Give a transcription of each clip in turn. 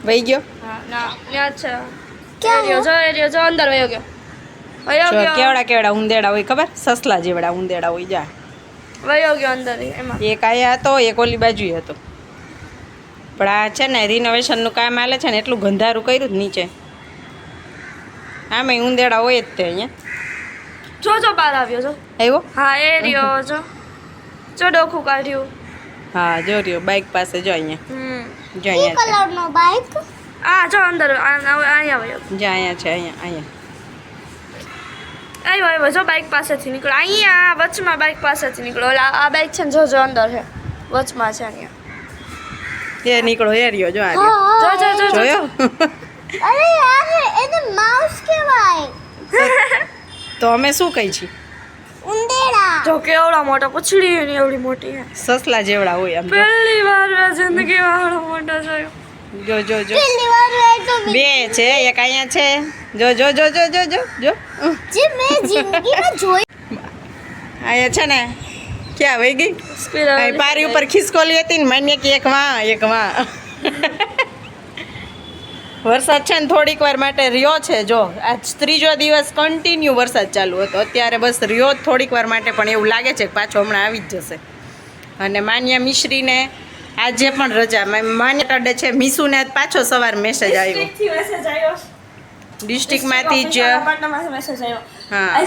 વહી ગયો? હા ના ત્યાં છે એરિયો જો અંદર વયો ગયો કેવડા કેવડા ઉંદેડા હોય ખબર? સસલા જેવડા ઉંદેડા હોય. જા વયો ગયો અંદર એમાં. એક આયા હતો, એક ઓલી બાજુ હતો. પણ આ છે ને રિનોવેશનનું કામ હાલે છે ને, એટલું ગંધારું કર્યું જ નીચે. આમે ઉંદેડા હોય જ તે અહીંયા. જો બહાર આવ્યો જો. આવ્યો? હા એરિયો જો ડોખું કાઢ્યું. હા જો રહ્યો બાઇક પાસે. જો અહીંયા જો અહીંયા કલરનો બાઇક. જો અંદર અહીંયા વયો. જો અહીંયા છે. અહીંયા આવ્યો જો બાઇક પાસેથી નીકળો. અહીંયા વચમાં બાઇક પાસેથી નીકળો. આ બાઇક છે ને જો અંદર છે વચમાં છે અહીંયા. એ નીકળો એ રહ્યો જો. આ જો જોયો? અરે યાર એને માઉસ કહેવાય. તો અમે શું કહી છીએ? ઉંદેડા. જો કેવડો મોટો પૂછડી એની એવડી મોટી છે. સસલા જેવડા હોય આમ. પહેલી વાર મેં જિંદગીમાં આવડો મોટો જોયો. જો પહેલી વાર મેં તો બે છે, એક અહીંયા છે. જો જે મેં જિંદગીમાં જોઈ. અહીંયા છે ને. ક્યાં વહી ગઈ? અહીં પારી ઉપર ખિસકોલી હતી ને, માન્ય કે એક માં વરસાદ છે ને થોડીક વાર માટે રહ્યો છે. જો આજ ત્રીજો દિવસ કન્ટિન્યુ વરસાદ ચાલુ હતો. અત્યારે બસ રહ્યો થોડીક વાર માટે, પણ એવું લાગે છે કે પાછો હમણાં આવી જ જશે. અને માન્યા મિશ્રીને આજે પણ રજા. માન્યા ટડે છે મીસુને પાછો સવાર મેસેજ આવ્યો ડિસ્ટ્રિક્ટમાંથી જ. હા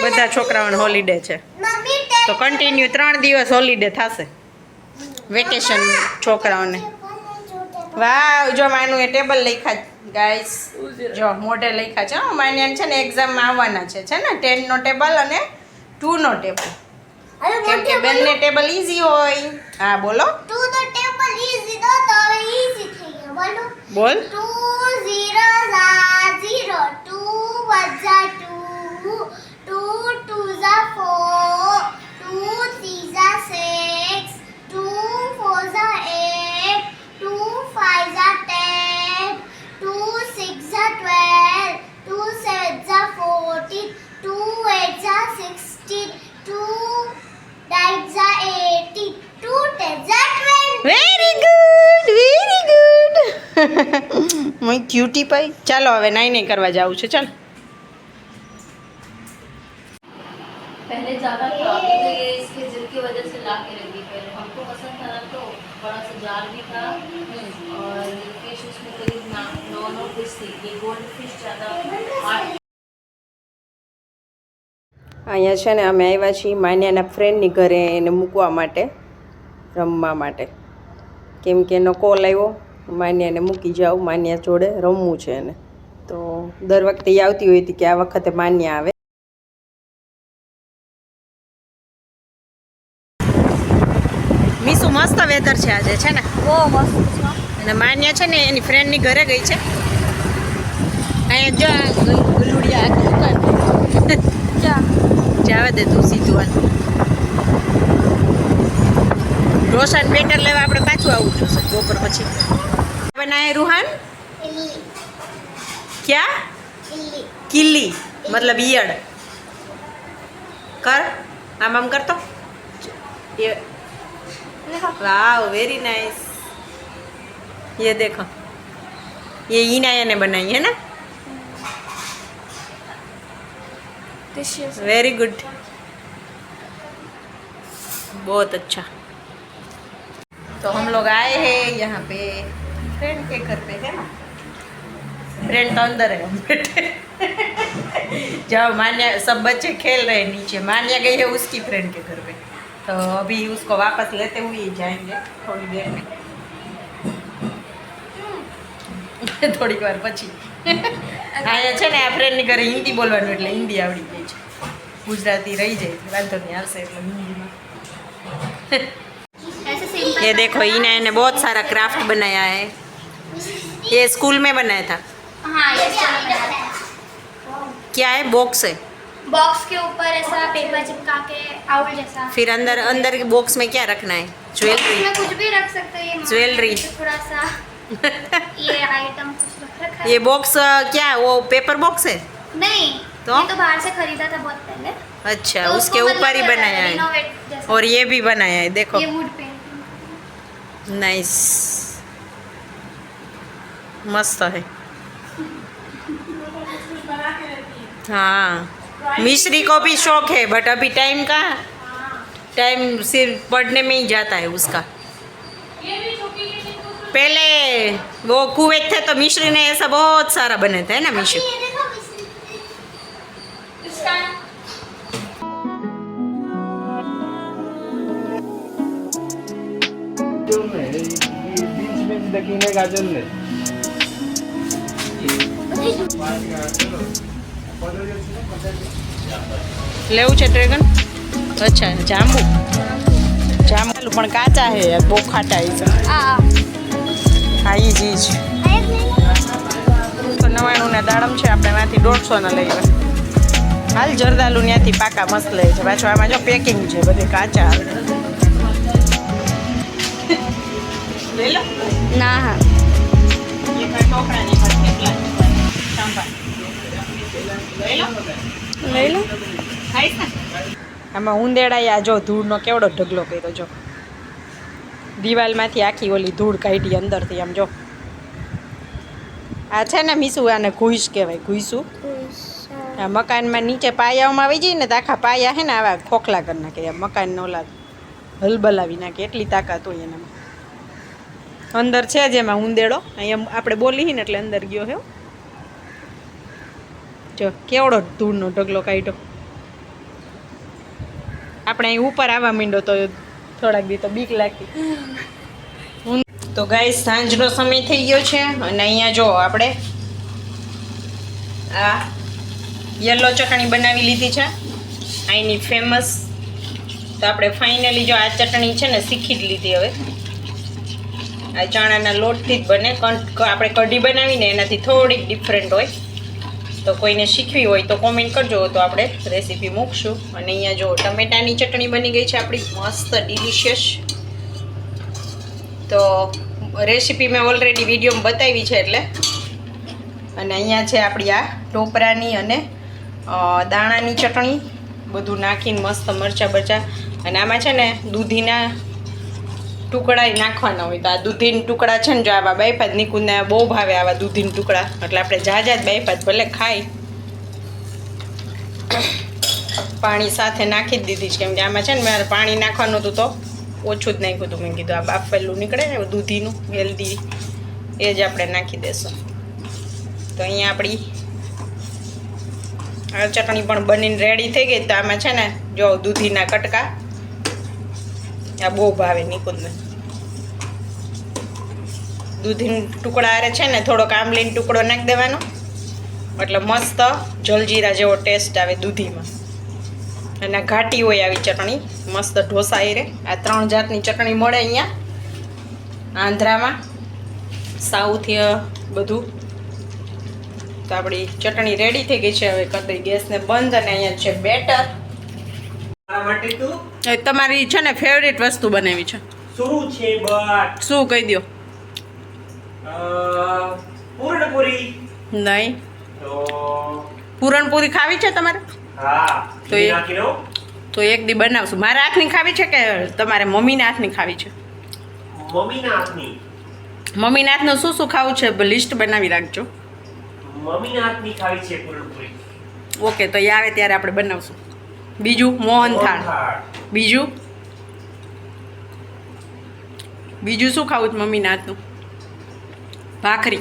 બધા છોકરાઓને હોલિડે છે, તો કન્ટિન્યુ 3 દિવસ હોલિડે થશે વેકેશન છોકરાઓને. વાવ જો માનું એ ટેબલ લખ્યા ગાઈસ. જો મોઢે લખ્યા છે. માન્યાને છે ને એક્ઝામમાં આવવાના છે ને 10 નો ટેબલ અને 2 નો ટેબલ. કેમ કે બંને ટેબલ ઈઝી હોય. હા બોલો. 2 નો ટેબલ ઈઝી તો હવે ઈઝી થઈ ગયો. બોલો બોલ. 2 0 0 2 1 2 2 2 4 2 3 6 2 4 8 2 5 10 2 6 12 2 7 14 2 8 16 2 9 18 2 10 20. વેરી ગુડ મય ક્યુટી પાઈ. ચાલો હવે નાઈ કરવા જાવું છે. ચાલ पहले ज़्यादा खराब हो गई है, इसके जिद की वजह से ला के रखी। पहले हमको पसंद था ना, तो बड़ा सा जार भी था और फिश उसमें करीब 9 फिश थी। ये गोल्ड फिश ज़्यादा 8। અહીંયા છે ને અમે આવ્યા છીએ માન્યાના ફ્રેન્ડની ઘરે એને મૂકવા માટે, રમવા માટે. કેમ કે એનો કોલ આવ્યો, માન્યાને મૂકી જાઓ, માન્યા જોડે રમવું છે એને. તો દર વખતે એ આવતી હોય હતી કે આ વખતે માન્યા આવે. મીસુ મસ્ત વેધર છે આજે છે ને, બહુ મસ્ત. અને માન્યા છે ને એની ફ્રેન્ડની ઘરે ગઈ છે. અહીંયા જો ગુલુડિયા આખી દુકાન. ક્યાં જવા દે તું સીધું હાલ. રોશન બેટર લેવા આપણે પાછું આવવું જોશે બપોર પછી. બનાય રૂહાન ક્યાં? કિલ્લી મતલબ ઈયળ. કર આમ કરતો. वाह वेरी नाइस. ये देखो ये इनाया ने बनाई है ना. वेरी गुड बहुत अच्छा. तो हम लोग आए हैं यहाँ पे फ्रेंड के घर पे है ना. फ्रेंड तो अंदर है, हम बैठे. जब मान्या सब बच्चे खेल रहे हैं नीचे, मान्या गई है उसकी फ्रेंड के घर पे. तो अभी उसको वापस लेते हुए जाएंगे थोड़ी देर में. થોડીક વાર પછી. અહીંયા છે ને આ ફ્રેન્ડની ઘરે હિન્દી બોલવાનું, એટલે હિન્દી આવડી ગઈ છે. ગુજરાતી રહી જાય વાંધો નહીં, આવશે એટલે હિન્દીમાં. ये देखो इन्हें ने बहुत सारा क्राफ्ट बनाया है. ये स्कूल में बनाया था. हाँ ये बनाया था. क्या है? बॉक्स है. बॉक्स के ऊपर ऐसा पेपर चिपका के आउल जैसा. फिर अंदर के बॉक्स में क्या रखना है? ज्वेलरी. इसमें कुछ भी रख सकते हैं. ज्वेलरी. थोड़ा सा ये आइटम कुछ रखा है. ये बॉक्स क्या है? वो पेपर बॉक्स है? नहीं तो? ये तो बाहर से खरीदा था बहुत पहले. अच्छा तो उसके उसको ऊपर ही मतलब बनाया है. renovate जैसा. और ये भी बनाया है देखो. ये वुड पेंटिंग. नाइस. मस्त है। हाँ, मिश्री को भी शौक है बट अभी टाइम कहाँ, टाइम सिर्फ पढ़ने में ही जाता है उसका। पहले वो कुवैत थे तो मिश्री ने ऐसा बहुत सारा बने थे ना मिश्री। ये देखो मिश्री। बीच में दक्षिण गाजर ने લેવું છે ડ્રેગન? અચ્છા, જાંબુ જાંબુ પણ કાચા હે યાર, બહુ ખાટા છે. આ હા ઈ જ ઈ જ. આ એક લઈ લો. તો 99 ના દાડમ છે, આપણે એમાંથી 150 ના લઈએ. હાલ જરદાલુ ત્યાંથી પાકા મસ્ત લે છે. પાછું આમાં જો પેકિંગ છે, બધે કાચા આવે. લઈ લો. ના હા એક આ ટોકરાની પર કેટલા સાંભા લઈ લો. લઈ લો. ખાઈ ને આમાં ઉંદેડાયા જો ધૂળનો કેવડો ઢગલો કર્યો જો, દિવાલમાંથી આખી ઓલી ધૂળ કાઢી અંદરથી. આમ જો આ છે ને મીસું, આને ઘૂસ કહેવાય, ઘૂસું. આ મકાનમાં નીચે પાયાઓમાં આવી જાય ને તો આખા પાયા છે ને આવા ખોખલા કરી નાખે, મકાન ઓલા હલબલાવી નાખે, એટલી તાકાત હોય એનામાં. અંદર છે જ એમાં ઉંદેડો, અહીંયા આપણે બોલી ને એટલે અંદર ગયો હે. જો કેવડો ધૂળનો ઢગલો કાઢ્યો. આપણે અહીં ઉપર આવવા માંડ્યો તો થોડાક દી તો બીક લાગતી. તો ગાઈસ સાંજનો સમય થઈ ગયો છે અને અહીંયા જો આપણે આ યલો ચટણી બનાવી લીધી છે, અહીંની ફેમસ. તો આપણે ફાઇનલી જો આ ચટણી છે ને શીખી જ લીધી. હવે આ ચણાના લોટથી જ બને. આપણે કઢી બનાવીને એનાથી થોડીક ડિફરન્ટ હોય, તો કોઈને શીખવી હોય તો કોમેન્ટ કરજો, તો આપણે રેસીપી મૂકશું. અને અહીંયા જો ટમેટાની ચટણી બની ગઈ છે આપણી, મસ્ત ડિલિશિયસ. તો રેસીપી મેં ઓલરેડી વિડીયોમાં બતાવી છે એટલે. અને અહીંયા છે આપણી આ ટોપરાની અને દાણાની ચટણી, બધું નાખીને મસ્ત મરચાં બરચાં. અને આમાં છે ને દૂધીના ટુકડા નાખવાના હોય. તો આ દૂધીના ટુકડા છે ને જો આવા બાયફાદ નિકુંદને બહુ ભાવે આવા દૂધીના ટુકડા, એટલે આપણે જાજા જ બાયફાદ ભલે ખાઈ. પાણી સાથે નાખી જ દીધી છે, કેમ કે આમાં છે ને મારે પાણી નાખવાનું હતું તો ઓછું જ નાખ્યું હતું. મેં કીધું આ બાફેલું નીકળે ને દૂધીનું હેલ્ધી, એ જ આપણે નાખી દેશું. તો અહીંયા આપણી આ ચટણી પણ બનીને રેડી થઈ ગઈ. તો આમાં છે ને જો દૂધીના કટકા આ બહુ ભાવે નિકુંદને. દૂધીના ટુકડા આરે છે ને થોડોક આંબલીનો ટુકડો નાખી દેવાનો, એટલે મસ્ત જલજીરા જેવો ટેસ્ટ આવે દૂધીમાં. અને ઘાટી હોય આવી ચટણી, મસ્ત ઢોસા એ રે. આ 3 જાતની ચટણી મળે અહીંયા આંધ્રામાં, સાઉથ બધું. તો આપણી ચટણી રેડી થઈ ગઈ છે. હવે કરી દઈ ગેસને બંધ. અને અહીંયા છે બેટર. તમારી છે ને ફેવરેટ વસ્તુ બનાવી છે શું છે? બટ શું કહી દો. પૂરણપૂરી. નહીં, તો પૂરણપૂરી ખાવી છે તમારે? હા, તો ઘી એ- નાખી દો. તો એક દી બનાવશું. મારા હાથની ખાવી છે કે તમારે મમ્મીના હાથની ખાવી છે? મમ્મીના હાથની. મમ્મીના હાથનું શું શું ખાવું છે લિસ્ટ બનાવી રાખજો. મમ્મીના હાથની ખાવી છે પૂરણપૂરી. ઓકે, તો એ આવે ત્યારે આપણે બનાવશું. બીજું મોહનથાળ. બીજું બીજું શું ખાવું છે મમ્મીના હાથનું? ભાખરી.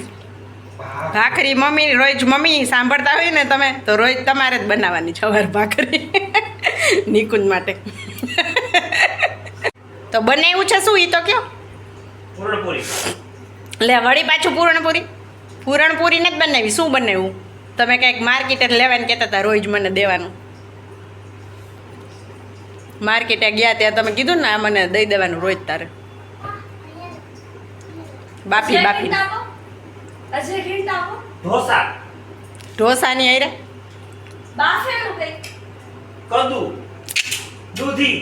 ભાખરી મમ્મી રોજ, મમ્મી સાંભળતા હોય ને તમે તો રોજ તમારે જ બનાવવાની છે સવાર ભાખરી નિકુંજ માટે. તો બનાવ્યું છે શું એ તો કયો? પૂરણપૂરી. લે વળી પાછું પૂરણપૂરી. પૂરણપૂરી ને જ બનાવી. શું બનાવ્યું તમે? કંઈક માર્કેટે લેવાનું કહેતા હતા રોજ મને દેવાનું. માર્કેટે ગયા ત્યાં તમે કીધું ને આ મને દઈ દેવાનું રોજ તારે. બાફી બાફી અજય હિન્ટ આપો. ઢોસા. ઢોસાની હારે બાફેલું કંઈક. કદુ. દૂધી.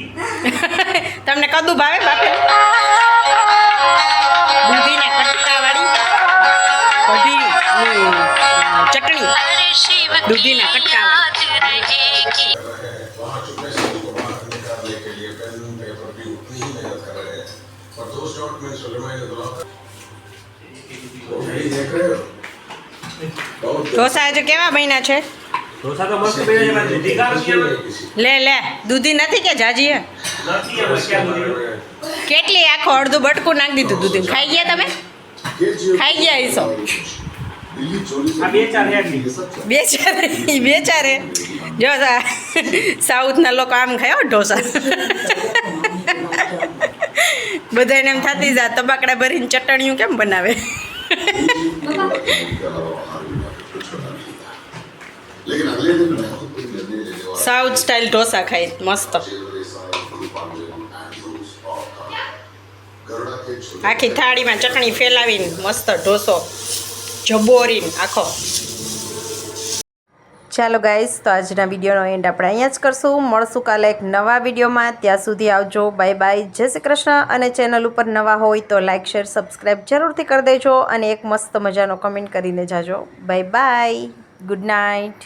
તમને કદુ ભાવે? બાફે દૂધીને કટકાવાળી કઢી ચટણી, દૂધીના કટકાવાળી. वहाँ चुपके से उनको बाहर निकालने के लिए पेन पेपर भी उतनी ही मेहनत कर रहे हैं और 2 शॉट में सुलेमान ने तो नहीं देख रहे हो बहुत ઢોસા આજે કેવા બન્યા છે? ઢોસા તો મસ્ત બન્યા છે પણ દૂધી કામ છે એમાં? લે લે દૂધી નથી કે જાજી હે? નથી એમાં ક્યાં દૂધી? કેટલી આખો અડધું બટકું નાખી દીધું દૂધી. ખાઈ ગયા તમે? ખાઈ ગયા હશો. दिल्ली चोरी से આ બે ચાર હે આટલી. બે ચારે જો સાઉથના લોકો આમ ખાય હો ઢોસા. બધાને એમ થતી જા તબાકડા ભરીને ચટણીયું કેમ બનાવે. लेकिन अगले दिन मैं खुद को निर्णय लेने वाला સાઉથ સ્ટાઇલ ઢોસા ખાઈ મસ્ત. આખી થાળીમાં ચટણી ફેલાવીને મસ્ત ઢોસો જબોરીને આખો. ચાલો ગાઈસ, તો આજના વિડીયોનો એન્ડ આપણે અહીંયા જ કરશું. મળશું કાલે એક નવા વિડીયોમાં. ત્યાં સુધી આવજો. Bye bye. જય શ્રી કૃષ્ણ. અને ચેનલ ઉપર નવા હોય તો લાઇક શેર સબસ્ક્રાઈબ જરૂરથી કરી દેજો અને એક મસ્ત મજાનો કમેન્ટ કરીને જાજો. Bye bye. Good night.